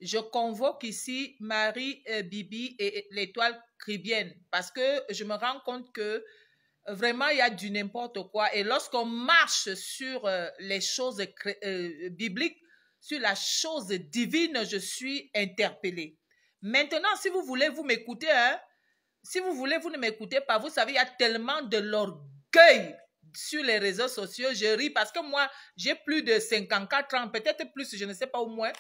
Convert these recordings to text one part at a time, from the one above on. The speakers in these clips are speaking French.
Je convoque ici Marie Bibi et l'étoile chrétienne parce que je me rends compte que vraiment il y a du n'importe quoi. Et lorsqu'on marche sur les choses bibliques, sur la chose divine, je suis interpellée. Maintenant, si vous voulez, vous m'écoutez, hein? Si vous voulez, vous ne m'écoutez pas. Vous savez, il y a tellement de l'orgueil sur les réseaux sociaux. Je ris parce que moi, j'ai plus de 54 ans, peut-être plus, je ne sais pas au moins.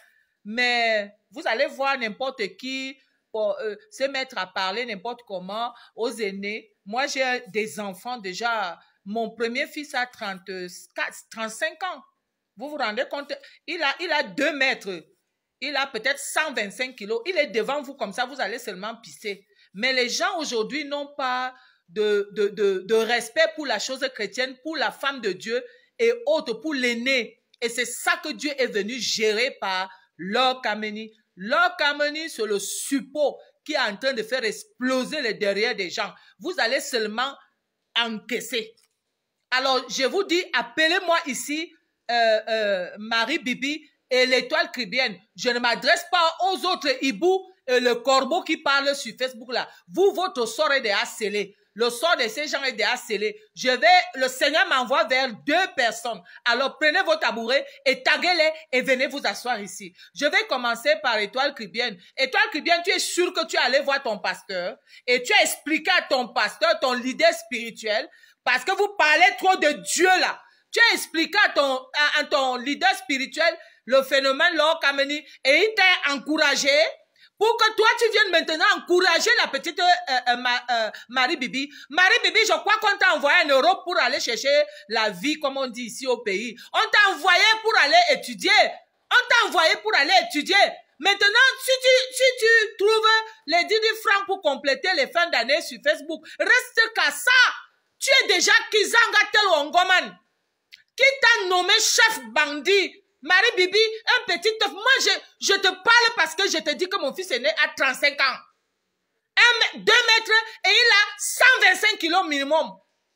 Mais vous allez voir n'importe qui pour, se mettre à parler n'importe comment aux aînés. Moi, j'ai des enfants déjà. Mon premier fils a 35 ans. Vous vous rendez compte? Il a 2 mètres. Il a peut-être 125 kilos. Il est devant vous comme ça, vous allez seulement pisser. Mais les gens aujourd'hui n'ont pas de respect pour la chose chrétienne, pour la femme de Dieu et autres, pour l'aîné. Et c'est ça que Dieu est venu gérer par Lord Kameni. Lord Kameni, c'est le suppôt qui est en train de faire exploser les derrière des gens. Vous allez seulement encaisser. Alors, je vous dis, appelez-moi ici Marie Bibi et l'étoile chrétienne. Je ne m'adresse pas aux autres hiboux et le corbeau qui parle sur Facebook là. Vous, votre sort est déjà scellé. Le sort de ces gens est déjà scellé. Le Seigneur m'envoie vers 2 personnes. Alors prenez vos tabourets et taguez-les et venez vous asseoir ici. Je vais commencer par Étoile chrétienne. Étoile chrétienne, tu es sûr que tu es allé voir ton pasteur et tu as expliqué à ton pasteur, ton leader spirituel, parce que vous parlez trop de Dieu là. Tu as expliqué à ton leader spirituel le phénomène Lord Kameni et il t'a encouragé pour que toi, tu viennes maintenant encourager la petite Marie Bibi. Marie Bibi, je crois qu'on t'a envoyé en Europe pour aller chercher la vie, comme on dit ici au pays. On t'a envoyé pour aller étudier. On t'a envoyé pour aller étudier. Maintenant, si tu trouves les 10 000 francs pour compléter les fins d'année sur Facebook, reste qu'à ça. Tu es déjà Kizanga Telwangoman. Qui t'a nommé chef bandit? Marie Bibi, un petit œuf. Moi, je te parle parce que je te dis que mon fils est né à 35 ans. 2 mètres et il a 125 kilos minimum.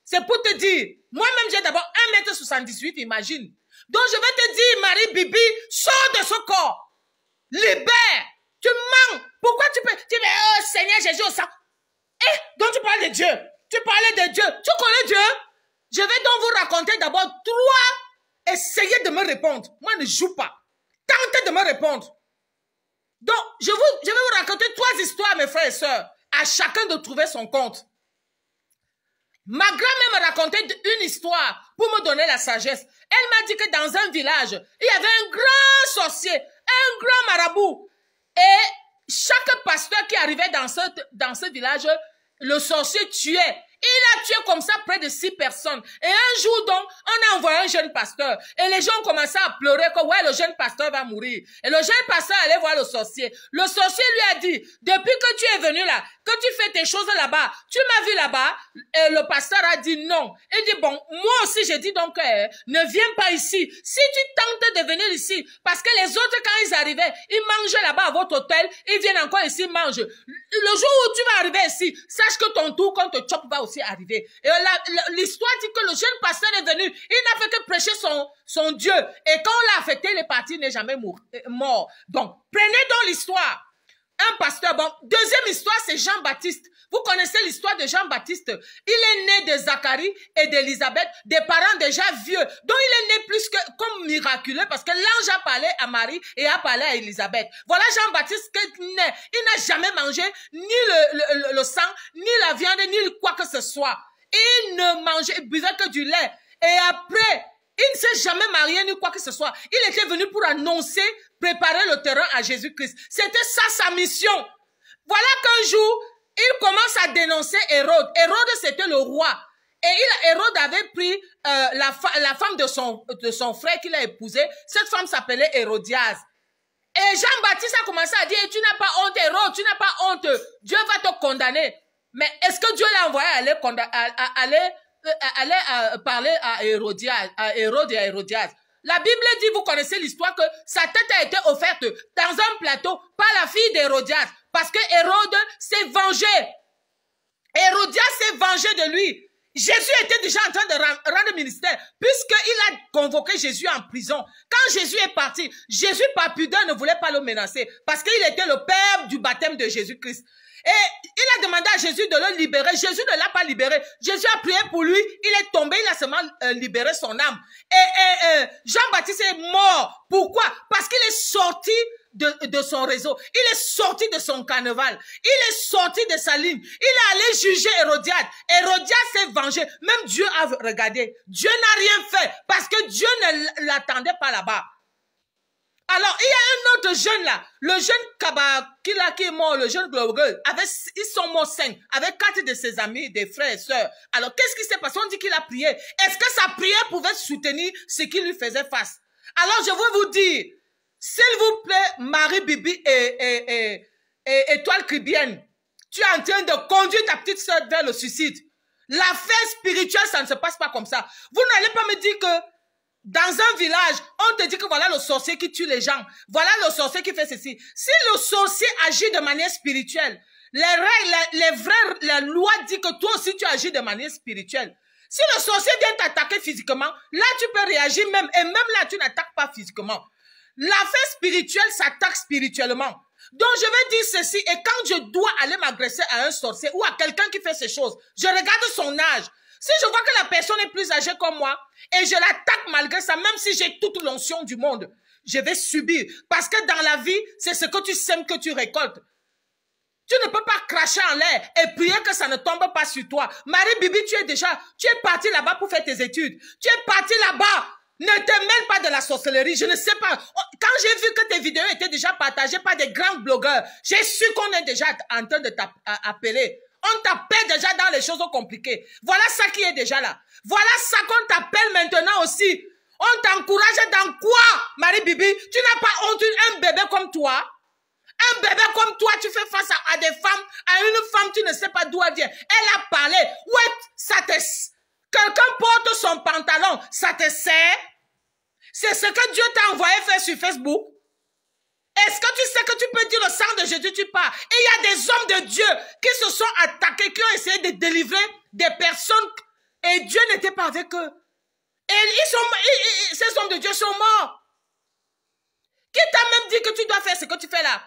C'est pour te dire. Moi-même, j'ai d'abord 1,78 m, imagine. Donc, je vais te dire, Marie Bibi, sors de ce corps. Libère. Tu mens. Pourquoi tu peux... Tu dis, oh Seigneur Jésus au sang. Donc tu parles de Dieu. Tu parlais de Dieu. Tu connais Dieu? Je vais donc vous raconter d'abord 3. Essayez de me répondre. Moi, ne joue pas. Tentez de me répondre. Donc, je vais vous raconter 3 histoires, mes frères et sœurs. À chacun de trouver son compte. Ma grand-mère me racontait une histoire pour me donner la sagesse. Elle m'a dit que dans un village, il y avait un grand sorcier, un grand marabout. Et chaque pasteur qui arrivait dans ce village, le sorcier tuait. Il a tué comme ça près de 6 personnes. Et un jour donc, on a envoyé un jeune pasteur. Et les gens ont commencé à pleurer que ouais, le jeune pasteur va mourir. Et le jeune pasteur allait voir le sorcier. Le sorcier lui a dit, depuis que tu es venu là, que tu fais tes choses là-bas, tu m'as vu là-bas. Et le pasteur a dit non. Il dit bon, moi aussi j'ai dit donc, ne viens pas ici. Si tu tentes de venir ici, parce que les autres quand ils arrivaient, ils mangeaient là-bas à votre hôtel, ils viennent encore ici, ils mangent. Le jour où tu vas arriver ici, sache que ton tour quand te chope va aussi arriver. Et l'histoire dit que le jeune pasteur est venu, il n'a fait que prêcher son Dieu. Et quand on l'a affecté, il est parti, il n'est jamais mort. Donc, prenez donc l'histoire. Un pasteur, bon, deuxième histoire, c'est Jean-Baptiste. Vous connaissez l'histoire de Jean-Baptiste. Il est né de Zacharie et d'Élisabeth, des parents déjà vieux. Donc, il est né plus que comme miraculeux parce que l'ange a parlé à Marie et a parlé à Élisabeth. Voilà Jean-Baptiste qui est né. Il n'a jamais mangé ni le sang, ni la viande, ni quoi que ce soit. Il ne mangeait, il buvait que du lait. Et après, il ne s'est jamais marié ni quoi que ce soit. Il était venu pour annoncer, préparer le terrain à Jésus-Christ. C'était ça sa mission. Voilà qu'un jour, il commence à dénoncer Hérode. Hérode, c'était le roi. Et Hérode avait pris la femme de son frère qu'il a épousé. Cette femme s'appelait Hérodias. Et Jean-Baptiste a commencé à dire, tu n'as pas honte, Hérode, tu n'as pas honte. Dieu va te condamner. Mais est-ce que Dieu l'a envoyé aller parler à Hérode et à Hérodias? La Bible dit, vous connaissez l'histoire, que sa tête a été offerte dans un plateau par la fille d'Hérodias. Parce que Hérode s'est vengé. Hérodias s'est vengé de lui. Jésus était déjà en train de rendre ministère, puisqu'il a convoqué Jésus en prison. Quand Jésus est parti, Jésus par pudeur ne voulait pas le menacer, parce qu'il était le père du baptême de Jésus-Christ. Et il a demandé à Jésus de le libérer. Jésus ne l'a pas libéré. Jésus a prié pour lui. Il est tombé. Il a seulement libéré son âme. Et Jean-Baptiste est mort. Pourquoi? Parce qu'il est sorti de son réseau. Il est sorti de son carnaval. Il est sorti de sa ligne. Il est allé juger Hérodiade. Hérodiade s'est vengé. Même Dieu a regardé. Dieu n'a rien fait parce que Dieu ne l'attendait pas là-bas. Alors, il y a un autre jeune là, le jeune Kabaki là qui est mort, le jeune Global, ils sont morts 5, avec 4 de ses amis, des frères et sœurs. Alors, qu'est-ce qui s'est passé? On dit qu'il a prié. Est-ce que sa prière pouvait soutenir ce qui lui faisait face? Alors, je veux vous dire, s'il vous plaît, Marie Bibi et Étoile Chrétienne, tu es en train de conduire ta petite sœur vers le suicide. L'affaire spirituelle, ça ne se passe pas comme ça. Vous n'allez pas me dire que dans un village, on te dit que voilà le sorcier qui tue les gens. Voilà le sorcier qui fait ceci. Si le sorcier agit de manière spirituelle, les règles, la loi dit que toi aussi tu agis de manière spirituelle. Si le sorcier vient t'attaquer physiquement, là tu peux réagir même. Et même là tu n'attaques pas physiquement. L'affaire spirituelle s'attaque spirituellement. Donc je vais dire ceci. Et quand je dois aller m'agresser à un sorcier ou à quelqu'un qui fait ces choses, je regarde son âge. Si je vois que la personne est plus âgée comme moi et je l'attaque malgré ça, même si j'ai toute l'onction du monde, je vais subir. Parce que dans la vie, c'est ce que tu sèmes que tu récoltes. Tu ne peux pas cracher en l'air et prier que ça ne tombe pas sur toi. Marie Bibi, tu es parti là-bas pour faire tes études. Tu es parti là-bas. Ne te mêle pas de la sorcellerie. Je ne sais pas. Quand j'ai vu que tes vidéos étaient déjà partagées par des grands blogueurs, j'ai su qu'on est déjà en train de t'appeler. On t'appelle déjà dans les choses compliquées. Voilà ça qui est déjà là. Voilà ça qu'on t'appelle maintenant aussi. On t'encourage dans quoi, Marie Bibi? Tu n'as pas honte, un bébé comme toi? Un bébé comme toi, tu fais face à des femmes, à une femme, tu ne sais pas d'où elle vient. Elle a parlé. Ouais, ça te... Quelqu'un porte son pantalon, ça te sert? C'est ce que Dieu t'a envoyé faire sur Facebook? Est-ce que tu sais que tu peux dire le sang de Jésus, tu pars? Et il y a des hommes de Dieu qui se sont attaqués, qui ont essayé de délivrer des personnes et Dieu n'était pas avec eux. Et ces hommes de Dieu sont morts. Qui t'a même dit que tu dois faire ce que tu fais là?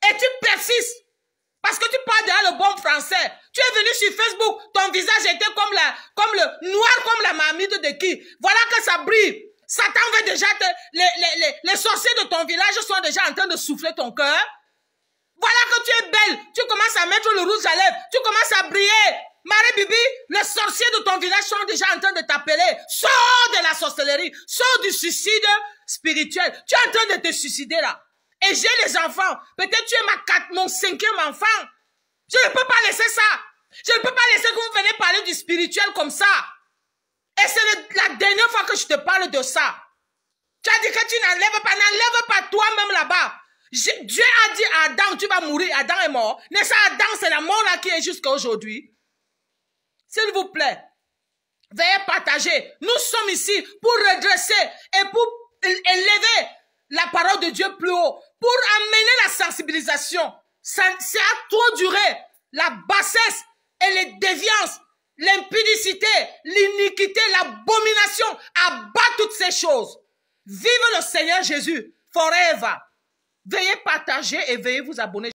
Et tu persistes. Parce que tu parles déjà le bon français. Tu es venu sur Facebook, ton visage était comme le noir comme la marmite de qui? Voilà que ça brille. Satan veut déjà les sorciers de ton village sont déjà en train de souffler ton cœur. Voilà que tu es belle. Tu commences à mettre le rouge à lèvres. Tu commences à briller. Marie Bibi, les sorciers de ton village sont déjà en train de t'appeler. Sors de la sorcellerie. Sors du suicide spirituel. Tu es en train de te suicider là. Et j'ai les enfants. Peut-être tu es mon 5e enfant. Je ne peux pas laisser ça. Je ne peux pas laisser que vous venez parler du spirituel comme ça. Et c'est la dernière fois que je te parle de ça. Tu as dit que tu n'enlèves pas toi-même là-bas. Dieu a dit à Adam, tu vas mourir. Adam est mort. Mais ça, Adam, c'est la mort là qui est jusqu'à aujourd'hui. S'il vous plaît, veuillez partager. Nous sommes ici pour redresser et pour élever la parole de Dieu plus haut, pour amener la sensibilisation. C'est à trop durer. La bassesse et les déviances, l'impudicité, l'iniquité, l'abomination, abat toutes ces choses. Vive le Seigneur Jésus, forever. Veuillez partager et veuillez vous abonner.